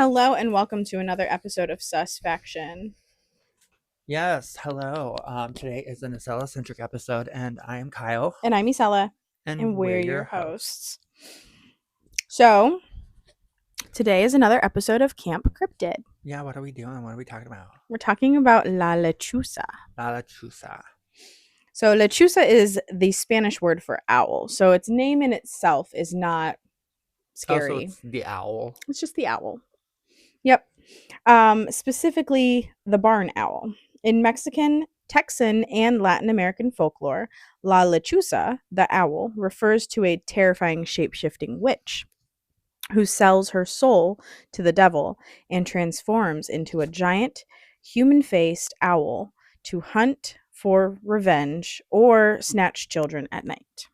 Hello and welcome to another episode of Sus Faction. Yes, hello. Today is an Acela-centric episode, and I am Kyle, And I'm Isella, and and we're we're your your hosts. hosts. So, today is another episode of Camp Cryptid. Yeah, what are we doing? What are we talking about? We're talking about La Lechuza. La Lechuza. So, Lechuza is the Spanish word for owl. So, its name in itself is not Oh, so scary. it's the owl. It's just the owl. Yep. Specifically, the barn owl. In Mexican, Texan, and Latin American folklore, La Lechuza, the owl, refers to a terrifying shape-shifting witch who sells her soul to the devil and transforms into a giant, human-faced owl to hunt for revenge or snatch children at night.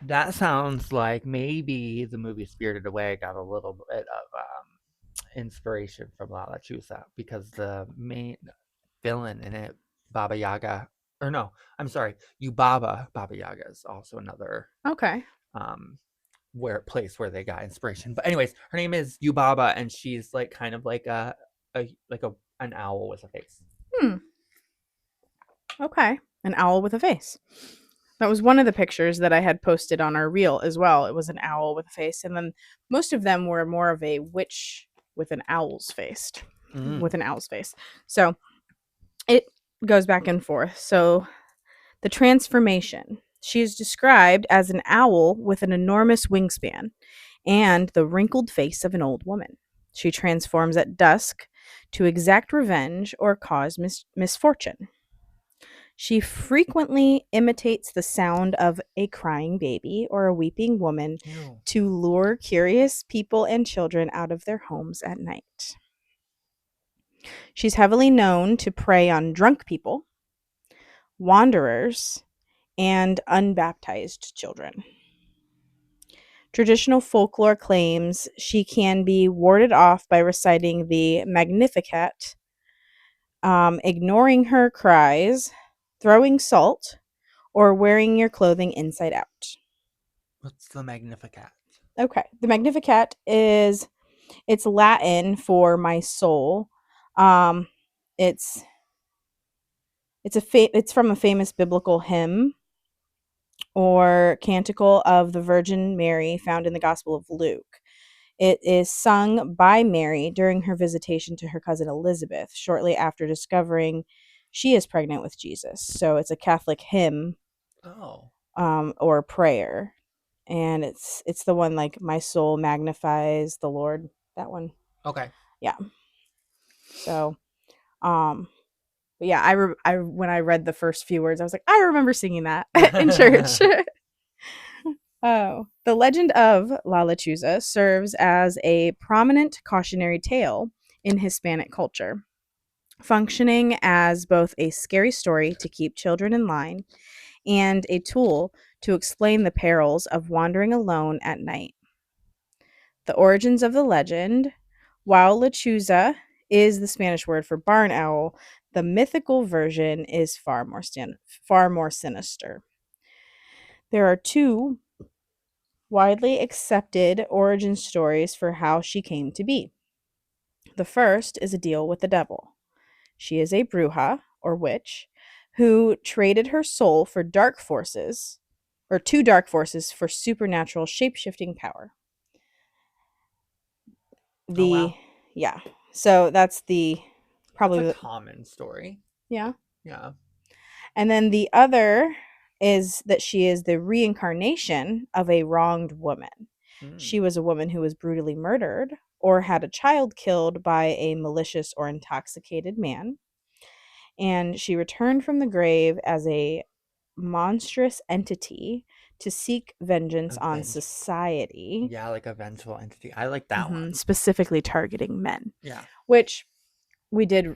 That sounds like maybe the movie Spirited Away got a little bit of inspiration from La Lechuza because the main villain in it, Baba Yaga, or no, I'm sorry, Baba Yaga is also another Okay. um place where they got inspiration. But anyways, her name is Yubaba, and she's like kind of like an owl with a face. Hmm. Okay. An owl with a face. That was one of the pictures that I had posted on our reel as well. It was an owl with a face, and then most of them were more of a witch with an owl's face. With an owl's face. So it goes back and forth. So the transformation. She is described as an owl with an enormous wingspan and the wrinkled face of an old woman. She transforms at dusk to exact revenge or cause misfortune. She frequently imitates the sound of a crying baby or a weeping woman Ew. to lure curious people and children out of their homes at night. She's heavily known to prey on drunk people, wanderers, and unbaptized children. Traditional folklore claims she can be warded off by reciting the Magnificat, ignoring her cries, throwing salt, or wearing your clothing inside out. What's the Magnificat? Okay. The Magnificat is it's Latin for my soul. Um it's it's from a famous biblical hymn or canticle of the Virgin Mary found in the Gospel of Luke. It is sung by Mary during her visitation to her cousin Elizabeth shortly after discovering she is pregnant with Jesus. So it's a Catholic hymn Oh. or prayer, and it's the one like my soul magnifies the Lord. That one, Okay. yeah. So, um, but yeah, I when I read the first few words, I was like, I remember singing that in church. Oh, the legend of La Lechuza serves as a prominent cautionary tale in Hispanic culture, functioning as both a scary story to keep children in line and a tool to explain the perils of wandering alone at night. The origins of the legend, while lechuza is the Spanish word for barn owl, the mythical version is far more sinister. There are two widely accepted origin stories for how she came to be. The first is a deal with the devil. She is a bruja, or witch, who traded her soul for dark forces, or two dark forces for supernatural shape-shifting power. Oh The wow. Yeah. So that's That's a probably common story. yeah. Yeah. And then the other is that she is the reincarnation of a wronged woman. Mm. She was a woman who was brutally murdered or had a child killed by a malicious or intoxicated man. And she returned from the grave as a monstrous entity to seek vengeance on Avenge. society, Yeah, like a vengeful entity. I like that one. specifically targeting men, Yeah. which we did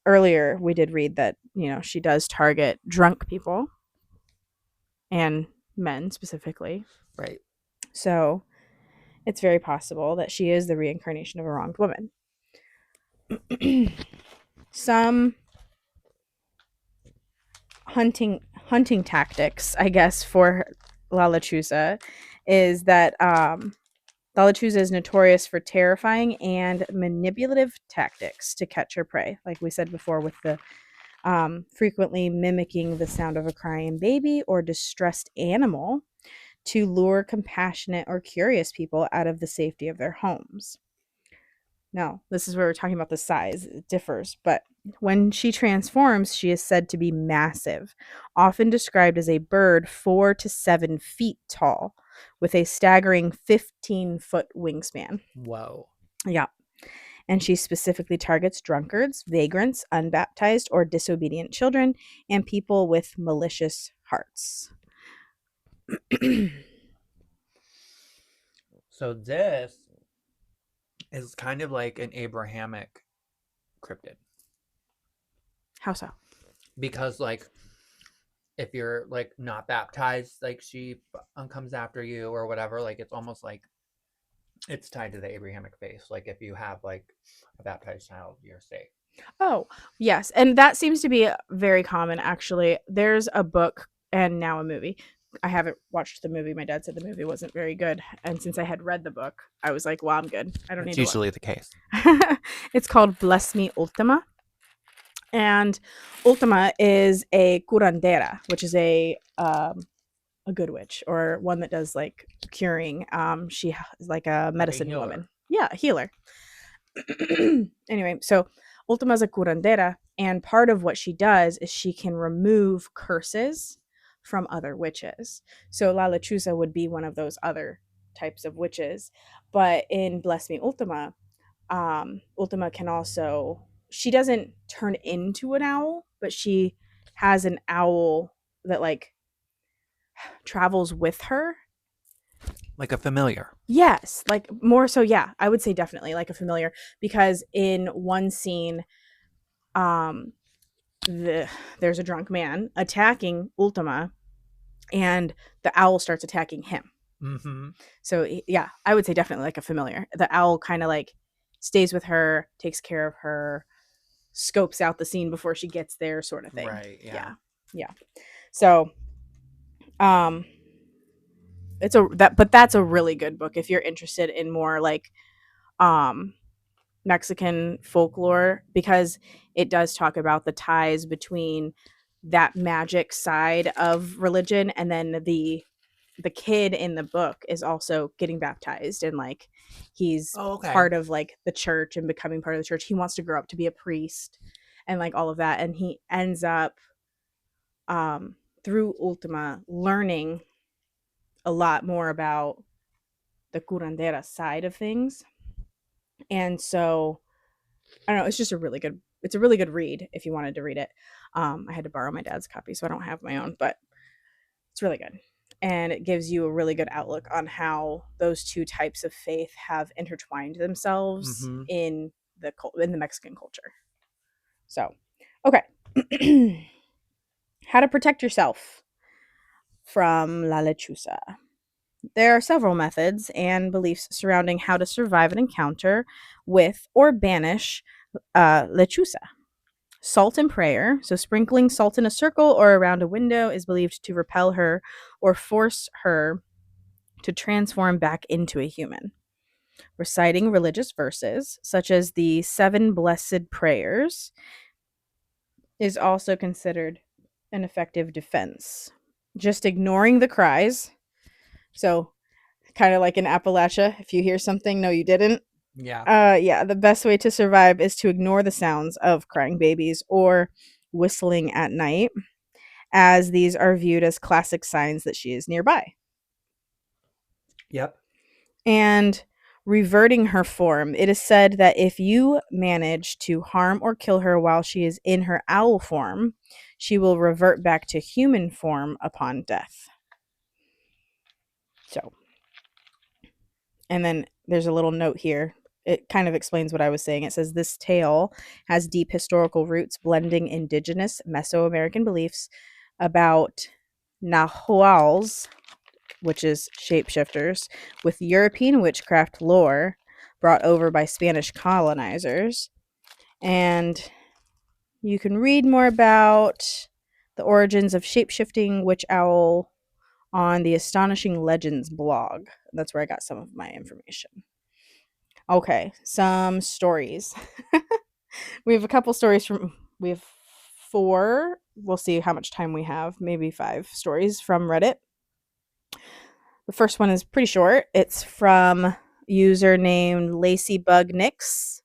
earlier. We did read that, she does target drunk people and men specifically. Right. So it's very possible that she is the reincarnation of a wronged woman. Some hunting tactics, I guess, for La Lechuza is that La Lechuza is notorious for terrifying and manipulative tactics to catch her prey, like we said before, with the frequently mimicking the sound of a crying baby or distressed animal to lure compassionate or curious people out of the safety of their homes. Now, this is where we're talking about the size. It differs, but when she transforms, she is said to be massive, often described as a bird 4 to 7 feet tall, with a staggering 15-foot wingspan. Whoa. Yeah. And she specifically targets drunkards, vagrants, unbaptized or disobedient children, and people with malicious hearts. So this is kind of like an Abrahamic cryptid. How so? Because like if you're like not baptized, like she comes after you or whatever, like it's almost like it's tied to the Abrahamic faith. Like if you have like a baptized child, you're safe. Oh, yes. And that seems to be very common, actually. There's a book and now a movie. I haven't watched the movie. My dad said the movie wasn't very good. And since I had read the book, I was like, well, I'm good. I don't That's need to usually the case. It's called Bless Me Ultima. And Ultima is a curandera, which is a good witch or one that does like curing. She is like a medicine woman. Yeah, a healer. Anyway, so Ultima is a curandera, and part of what she does is she can remove curses from other witches. So La Lechuza would be one of those other types of witches. But in Bless Me Ultima, Ultima can also, she doesn't turn into an owl, but she has an owl that like travels with her. Like a familiar. Yes, like more so, yeah. I would say definitely like a familiar, because in one scene, um there's a drunk man attacking Ultima, and the owl starts attacking him. Mm-hmm. So yeah, I would say definitely like a familiar. The owl kind of like stays with her, takes care of her, scopes out the scene before she gets there, sort of thing. Right. Yeah. Yeah. So that's a really good book if you're interested in more like um Mexican folklore, because it does talk about the ties between that magic side of religion, and then the kid in the book is also getting baptized, and like he's part of like the church and becoming part of the church. He wants to grow up to be a priest and like all of that, and he ends up through Ultima learning a lot more about the curandera side of things. And so I don't know, it's a really good read if you wanted to read it. I had to borrow my dad's copy, so I don't have my own, but it's really good. And it gives you a really good outlook on how those two types of faith have intertwined themselves in the Mexican culture. So, okay. How to protect yourself from La Lechuza. There are several methods and beliefs surrounding how to survive an encounter with or banish Lechuza. Salt and prayer. So, sprinkling salt in a circle or around a window is believed to repel her or force her to transform back into a human. Reciting religious verses, such as the 7 Blessed Prayers, is also considered an effective defense. Just ignoring the cries. So, kind of like in Appalachia, if you hear something, no, you didn't. Yeah, the best way to survive is to ignore the sounds of crying babies or whistling at night, as these are viewed as classic signs that she is nearby. Yep. And reverting her form, it is said that if you manage to harm or kill her while she is in her owl form, she will revert back to human form upon death. So, and then there's a little note here. It kind of explains what I was saying. It says this tale has deep historical roots, blending indigenous Mesoamerican beliefs about Nahuals, which is shapeshifters, with European witchcraft lore brought over by Spanish colonizers. And you can read more about the origins of shapeshifting, witch owl, on the Astonishing Legends blog. That's where I got some of my information. Okay, some stories. We have a couple stories from, we have four. We'll see how much time we have. Maybe five stories from Reddit. The first one is pretty short. It's from user named LacyBugNix.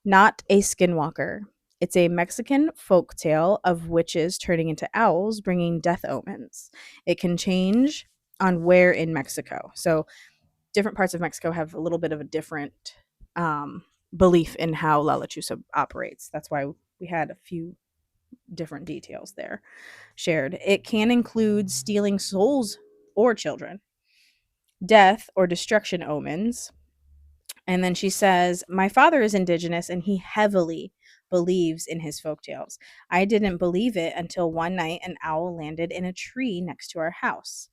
Not a skinwalker. It's a Mexican folk tale of witches turning into owls, bringing death omens. It can change on where in Mexico. So different parts of Mexico have a little bit of a different belief in how La Lechuza operates. That's why we had a few different details there shared. It can include stealing souls or children, death or destruction omens. And then she says, my father is indigenous and he heavily believes in his folktales. I didn't believe it until one night an owl landed in a tree next to our house.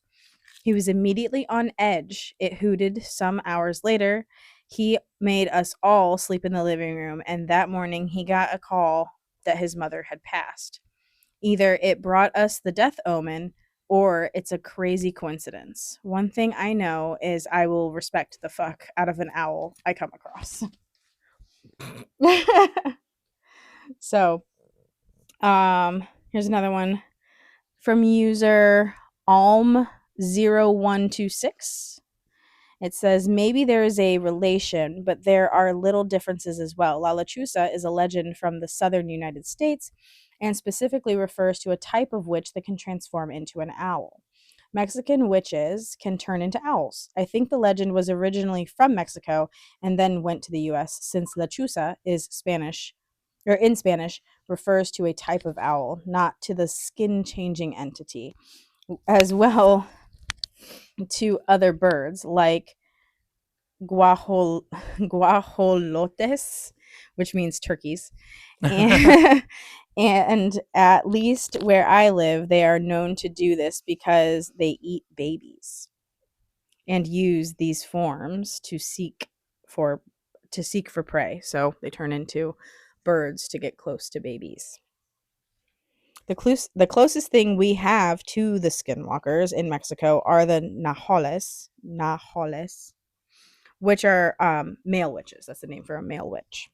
He was immediately on edge. It hooted some hours later. He made us all sleep in the living room, and that morning he got a call that his mother had passed. Either it brought us the death omen or it's a crazy coincidence. One thing I know is I will respect the fuck out of an owl I come across. So, here's another one from user Alm0126. It says, maybe there is a relation, but there are little differences as well. La Lechuza is a legend from the southern United States and specifically refers to a type of witch that can transform into an owl. Mexican witches can turn into owls. I think the legend was originally from Mexico and then went to the US, since Lechuza is Spanish, or in Spanish, refers to a type of owl, not to the skin-changing entity, as well to other birds like guajolotes, which means turkeys. And, and at least where I live, they are known to do this because they eat babies and use these forms to seek for prey. So they turn into birds to get close to babies. The closest thing we have to the skinwalkers in Mexico are the nahuales, which are male witches. That's the name for a male witch.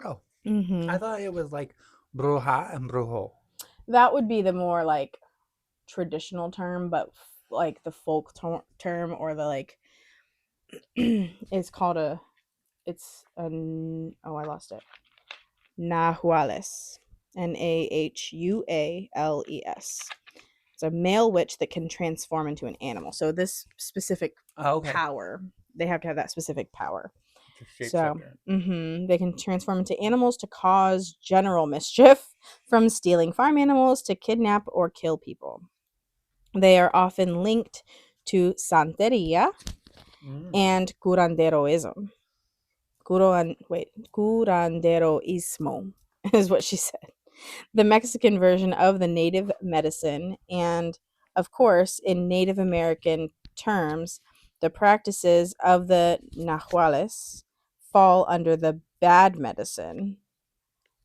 Oh, Mm-hmm. I thought it was like bruja and brujo. That would be the more like traditional term, but like the folk term, or the like, it's called oh, I lost it. Nahuales. Nahuales. It's a male witch that can transform into an animal. So this specific power, they have to have that specific power. So they can transform into animals to cause general mischief, from stealing farm animals to kidnap or kill people. They are often linked to Santeria and curanderoism. Curanderoismo is what she said. The Mexican version of the native medicine, and of course, in Native American terms, the practices of the Nahuales fall under the bad medicine,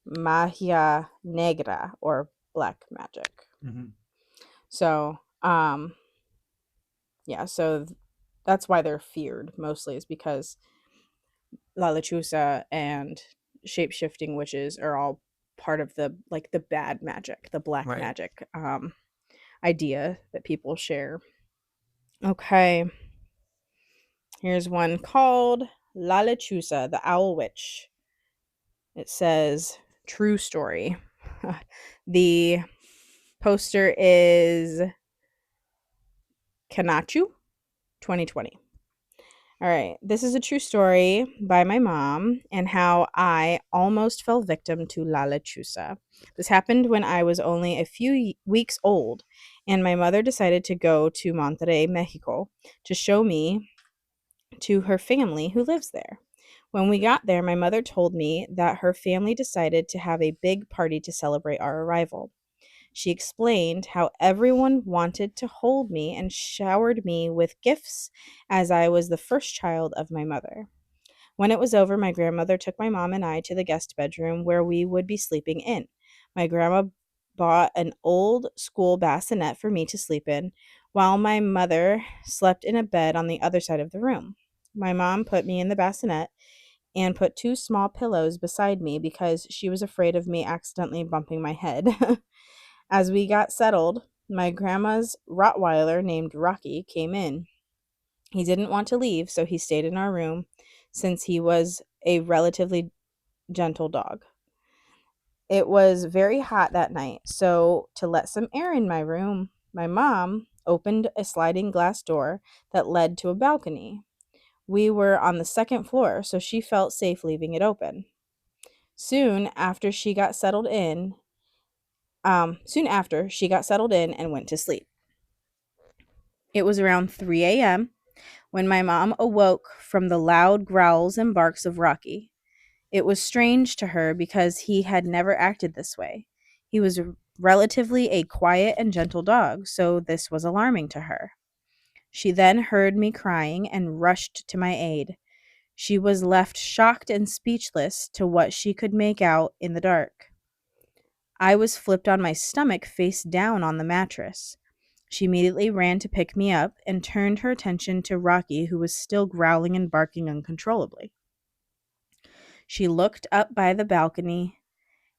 magia negra, or black magic. Mm-hmm. So, yeah, so that's why they're feared mostly, is because La Lechuza and shape-shifting witches are all part of the bad magic, the black magic idea that people share. Okay. Here's one called La Lechuza, the Owl Witch. It says, true story. The poster is Kanachu 2020. All right. This is a true story by my mom and how I almost fell victim to La Lechuza. This happened when I was only a few weeks old, and my mother decided to go to Monterrey, Mexico, to show me to her family who lives there. When we got there, my mother told me that her family decided to have a big party to celebrate our arrival. She explained how everyone wanted to hold me and showered me with gifts, as I was the first child of my mother. When it was over, my grandmother took my mom and I to the guest bedroom where we would be sleeping in. My grandma bought an old school bassinet for me to sleep in, while my mother slept in a bed on the other side of the room. My mom put me in the bassinet and put two small pillows beside me because she was afraid of me accidentally bumping my head. As we got settled, my grandma's Rottweiler named Rocky came in. He didn't want to leave, so he stayed in our room since he was a relatively gentle dog. It was very hot that night, so to let some air in my room, my mom opened a sliding glass door that led to a balcony. We were on the second floor, so she felt safe leaving it open. Soon after she got settled in, and went to sleep. It was around 3 a.m. when my mom awoke from the loud growls and barks of Rocky. It was strange to her because he had never acted this way. He was relatively a quiet and gentle dog, so this was alarming to her. She then heard me crying and rushed to my aid. She was left shocked and speechless to what she could make out in the dark. I was flipped on my stomach face down on the mattress. She immediately ran to pick me up and turned her attention to Rocky, who was still growling and barking uncontrollably. She looked up by the balcony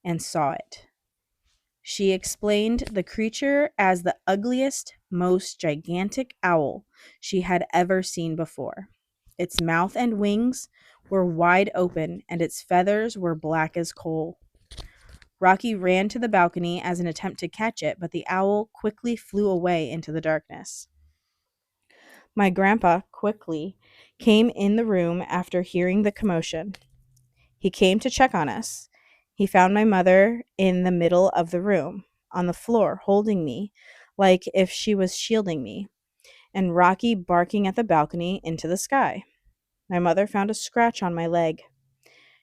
and saw it. She explained the creature as the ugliest, most gigantic owl she had ever seen before. Its mouth and wings were wide open, and its feathers were black as coal. Rocky ran to the balcony as an attempt to catch it, but the owl quickly flew away into the darkness. My grandpa quickly came in the room after hearing the commotion. He came to check on us. He found my mother in the middle of the room, on the floor, holding me like if she was shielding me, and Rocky barking at the balcony into the sky. My mother found a scratch on my leg.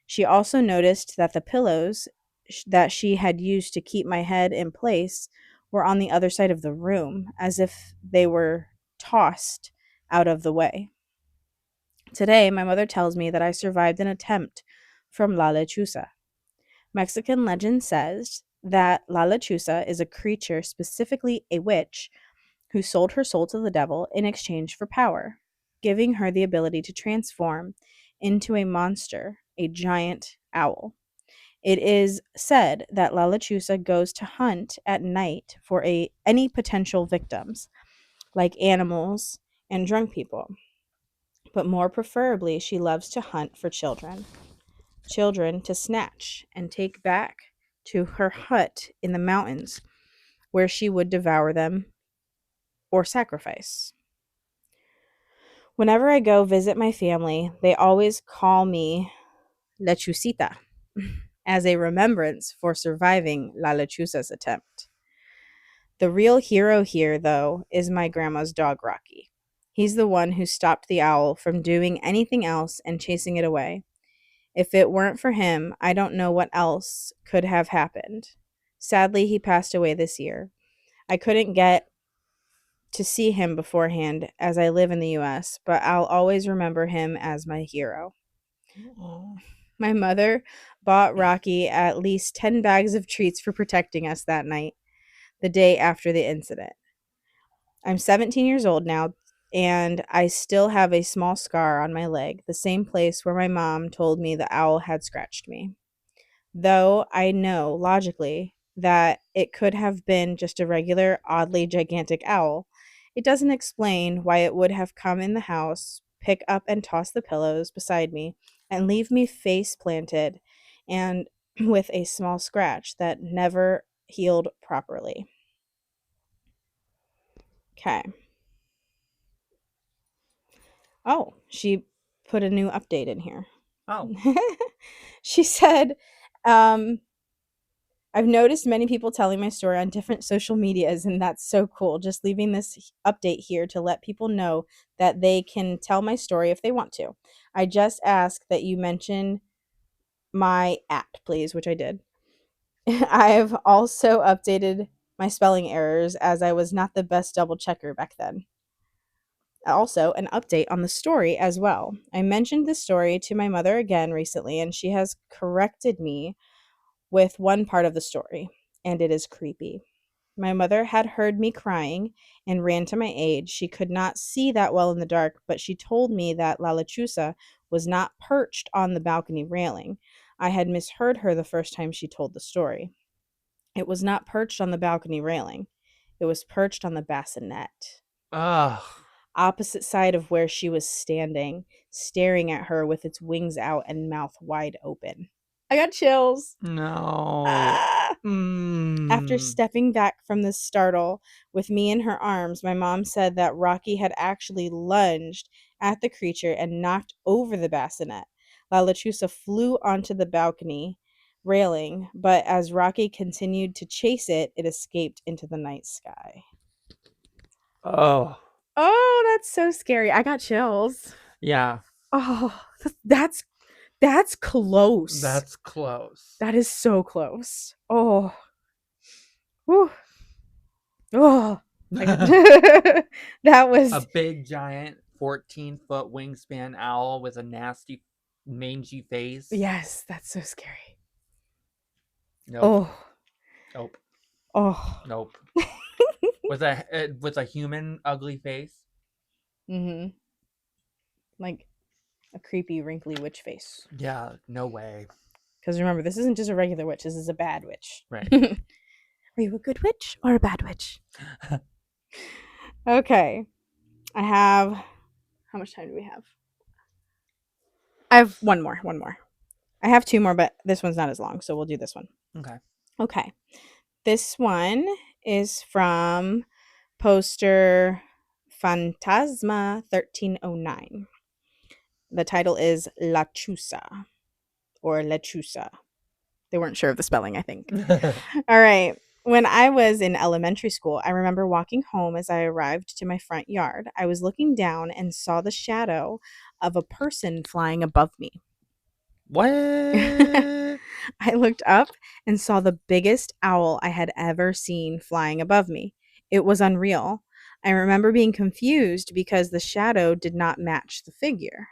She also noticed that the pillows that she had used to keep my head in place were on the other side of the room, as if they were tossed out of the way. Today, my mother tells me that I survived an attempt from La Lechuza. Mexican legend says that La Lechuza is a creature, specifically a witch, who sold her soul to the devil in exchange for power, giving her the ability to transform into a monster, a giant owl. It is said that La Lechuza goes to hunt at night for any potential victims, like animals and drunk people. But more preferably, she loves to hunt for children to snatch and take back to her hut in the mountains, where she would devour them or sacrifice. Whenever I go visit my family, they always call me Lechucita as a remembrance for surviving La Lechuza's attempt. The real hero here, though, is my grandma's dog, Rocky. He's the one who stopped the owl from doing anything else and chasing it away. If it weren't for him, I don't know what else could have happened. Sadly, he passed away this year. I couldn't get to see him beforehand as I live in the US, but I'll always remember him as my hero. Oh. My mother bought Rocky at least 10 bags of treats for protecting us that night, the day after the incident. I'm 17 years old now, and I still have a small scar on my leg, the same place where my mom told me the owl had scratched me. Though I know logically that it could have been just a regular, oddly gigantic owl, it doesn't explain why it would have come in the house, pick up and toss the pillows beside me, and leave me face planted and with a small scratch that never healed properly. Okay. Oh, she put a new update in here. Oh. She said, um, I've noticed many people telling my story on different social medias, and that's so cool. Just leaving this update here to let people know that they can tell my story if they want to. I just ask that you mention my at, please, which I did. I've also updated my spelling errors as I was not the best double checker back then. Also, an update on the story as well. I mentioned this story to my mother again recently, and she has corrected me with one part of the story, and it is creepy. My mother had heard me crying and ran to my aid. She could not see that well in the dark, but she told me that La Lechuza was not perched on the balcony railing. I had misheard her the first time she told the story. It was not perched on the balcony railing. It was perched on the bassinet, Ugh. opposite side of where she was standing, staring at her with its wings out and mouth wide open. I got chills. No. Ah! After Mm. stepping back from the startle with me in her arms, my mom said that Rocky had actually lunged at the creature and knocked over the bassinet. La Lechuza flew onto the balcony railing, but as Rocky continued to chase it, it escaped into the night sky. Oh. Oh, that's so scary. I got chills. Yeah. Oh, that's close. That's close. That is so close. Oh. Whew. Oh. I got that A was big giant 14-foot wingspan owl with a nasty mangy face. yes, that's so scary. Nope. Oh. Nope. Oh. Nope. With a human ugly face. Mhm. Like a creepy wrinkly witch face. Yeah, no way. Cuz remember, this isn't just a regular witch, this is a bad witch. Right. Are you a good witch or a bad witch? Okay. I have how much time do we have? I have one more. I have two more, but this one's not as long, so we'll do this one. Okay. Okay. This one is from poster Fantasma 1309. The title is Lechuza or Lechuza. They weren't sure of the spelling, I think. All right. When I was in elementary school, I remember walking home as I arrived to my front yard. I was looking down and saw the shadow of a person flying above me. What? I looked up and saw the biggest owl I had ever seen flying above me. It was unreal. I remember being confused because the shadow did not match the figure.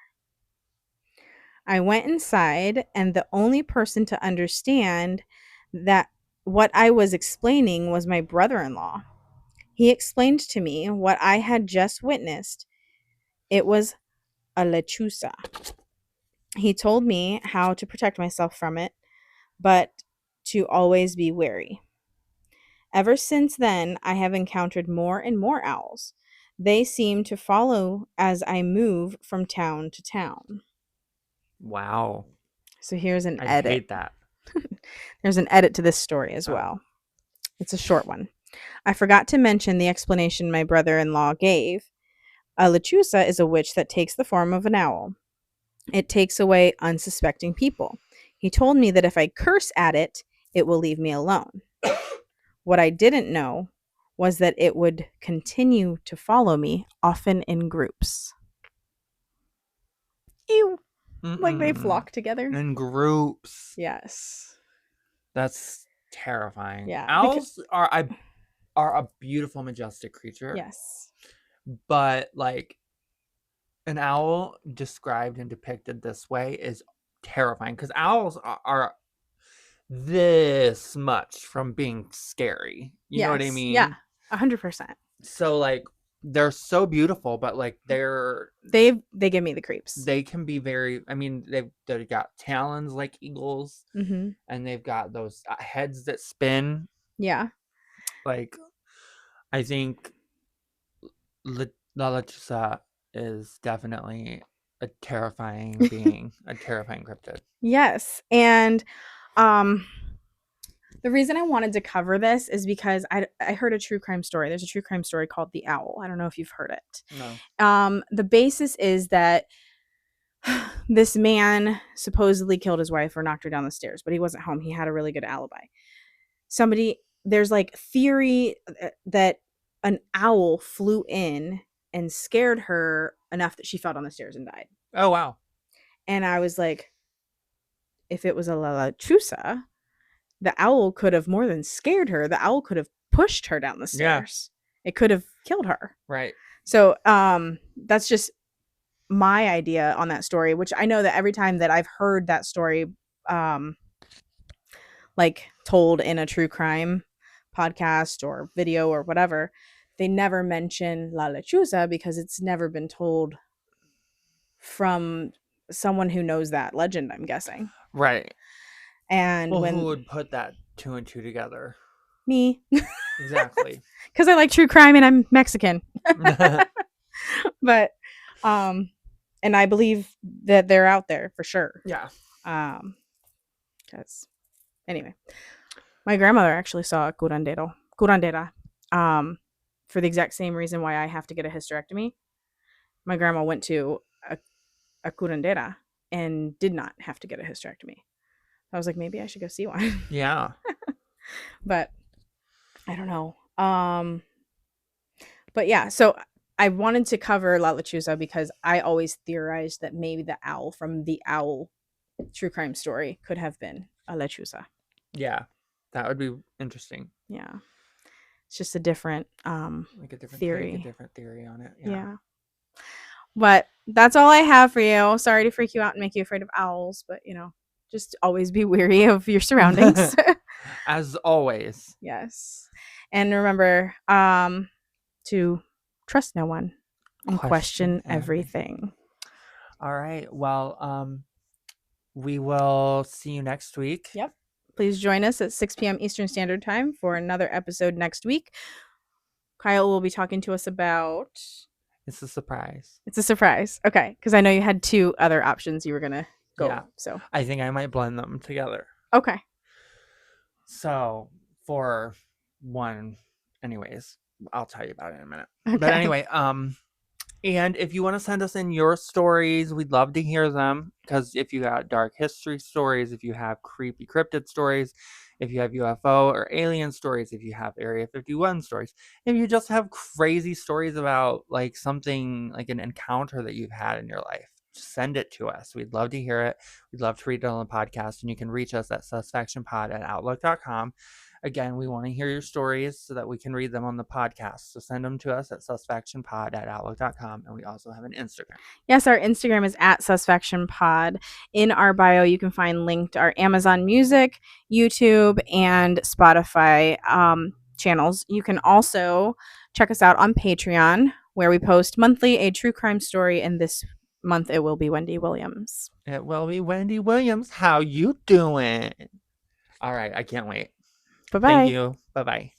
I went inside, and the only person to understand that what I was explaining was my brother in law. He explained to me what I had just witnessed. It was a lechuza. He told me how to protect myself from it, but to always be wary. Ever since then, I have encountered more and more owls. They seem to follow as I move from town to town. Wow. So here's an I'd edit. hate that. There's an edit to this story as well. It's a short one. I forgot to mention the explanation my brother in law gave. A lechuza is a witch that takes the form of an owl. It takes away unsuspecting people. He told me that if I curse at it, it will leave me alone. What I didn't know was that it would continue to follow me, often in groups. Ew. Like they flock together. In groups. Yes. That's terrifying. Yeah. Owls are a beautiful, majestic creature. Yes. But like an owl described and depicted this way is terrifying because owls are this much from being scary. You know what I mean? Yeah. 100%. So like they're so beautiful, but like they give me the creeps. They can be very. I mean, they've got talons like eagles, and they've got those heads that spin. Yeah. Like, I think La Lechuza is definitely a terrifying being, a terrifying cryptid. Yes, and the reason I wanted to cover this is because I heard a true crime story. There's a true crime story called The Owl. I don't know if you've heard it. No. The basis is that this man supposedly killed his wife or knocked her down the stairs, but he wasn't home. He had a really good alibi. There's like theory that an owl flew in and scared her enough that she fell down the stairs and died. Oh, wow. And I was like, if it was a Lechuza, the owl could have more than scared her. The owl could have pushed her down the stairs. Yeah. It could have killed her. Right. So that's just my idea on that story, which I know that every time that I've heard that story like told in a true crime podcast or video or whatever, they never mention La Lechuza because it's never been told from someone who knows that legend, I'm guessing. Right. And Well, who when would put that two and two together? me, Exactly. because I like true crime and I'm Mexican. But and I believe that they're out there for sure. Yeah. Because anyway, my grandmother actually saw a curandera, for the exact same reason why I have to get a hysterectomy. My grandma went to a curandera and did not have to get a hysterectomy. I was like, maybe I should go see one. Yeah. But I don't know. But yeah, so I wanted to cover La Lechuza because I always theorized that maybe the owl from the owl true crime story could have been a Lechuza. Yeah. That would be interesting. Yeah. It's just a different Like a different theory. take, a different theory on it. Yeah. But that's all I have for you. Sorry to freak you out and make you afraid of owls, but just always be wary of your surroundings. As always. Yes. And remember to trust no one and question everything. All right. Well, we will see you next week. Yep. Please join us at 6 p.m. Eastern Standard Time for another episode next week. Kyle will be talking to us about... It's a surprise. It's a surprise. Okay. Because I know you had two other options you were going to go. Yeah. So I think I might blend them together. Okay. So for one, anyways, I'll tell you about it in a minute. Okay. But anyway, and if you want to send us in your stories, we'd love to hear them. Because if you got dark history stories, if you have creepy cryptid stories, if you have UFO or alien stories, if you have Area 51 stories, if you just have crazy stories about like something like an encounter that you've had in your life, send it to us. We'd love to hear it. We'd love to read it on the podcast. And you can reach us at suspectionpod@outlook.com. Again, we want to hear your stories so that we can read them on the podcast. So send them to us at suspectionpod@outlook.com. And we also have an Instagram. Yes, our Instagram is at suspectionpod. In our bio, you can find linked our Amazon Music, YouTube, and Spotify channels. You can also check us out on Patreon, where we post monthly a true crime story. And this month, it will be Wendy Williams. It will be Wendy Williams. How you doing? All right. I can't wait. Bye-bye. Thank you. Bye-bye.